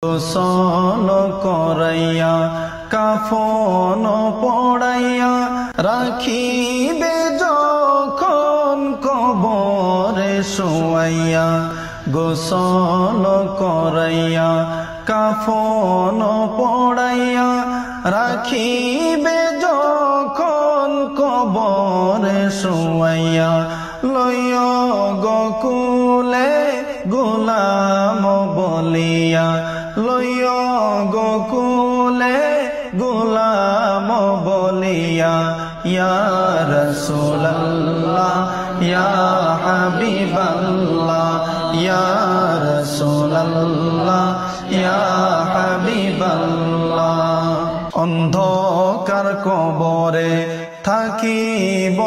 গোসল করাইয়া কাফন পড়াইয়া রাখিবে যখন কবরে শোয়াইয়া। গোসল করাইয়া কাফন পড়াইয়া রাখিবে যখন কবরে শোয়াইয়া। লইয়া গোকুলে গোলাম বলিয়া, লইয়া গোকুলে গোলাম বলিয়া। ইয়া রাসূলুল্লাহ ইয়া হাবিবাল্লাহ, ইয়া রাসূলুল্লাহ ইয়া হাবিবাল্লাহ। অন্ধকার কবরে থাকিব